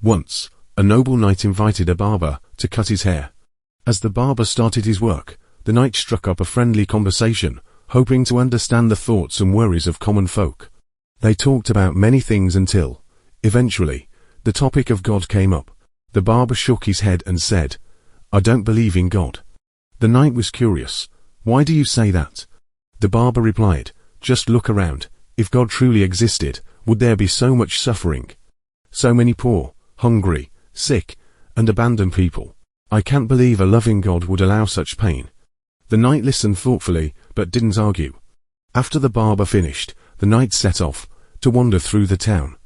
Once, a noble knight invited a barber to cut his hair. As the barber started his work, the knight struck up a friendly conversation, hoping to understand the thoughts and worries of common folk. They talked about many things until, eventually, the topic of God came up. The barber shook his head and said, "I don't believe in God." The knight was curious. "Why do you say that?" The barber replied, "Just look around. If God truly existed, would there be so much suffering? So many poor, hungry, sick, and abandoned people. I can't believe a loving God would allow such pain." The knight listened thoughtfully, but didn't argue. After the barber finished, the knight set off to wander through the town.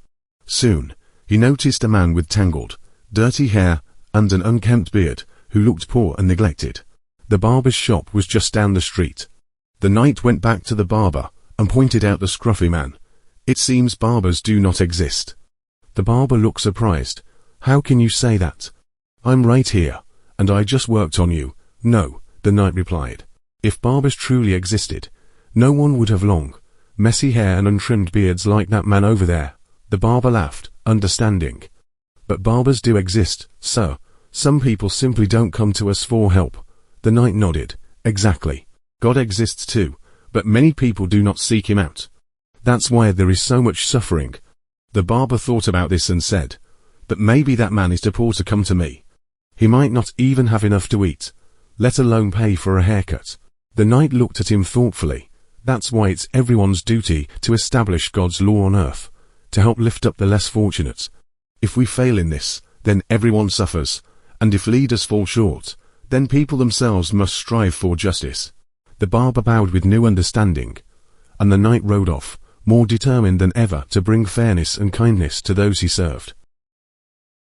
Soon, he noticed a man with tangled, dirty hair and an unkempt beard, who looked poor and neglected. The barber's shop was just down the street. The knight went back to the barber and pointed out the scruffy man. "It seems barbers do not exist." The barber looked surprised. "How can you say that? I'm right here, and I just worked on you." "No," the knight replied. "If barbers truly existed, no one would have long, messy hair and untrimmed beards like that man over there." The barber laughed, understanding. "But barbers do exist, sir. Some people simply don't come to us for help." The knight nodded. "Exactly. God exists too, but many people do not seek him out. That's why there is so much suffering." The barber thought about this and said, "But maybe that man is too poor to come to me. He might not even have enough to eat, let alone pay for a haircut." The knight looked at him thoughtfully. "That's why it's everyone's duty to establish God's law on earth, to help lift up the less fortunate. If we fail in this, then everyone suffers, and if leaders fall short, then people themselves must strive for justice." The barber bowed with new understanding, and the knight rode off, more determined than ever to bring fairness and kindness to those he served.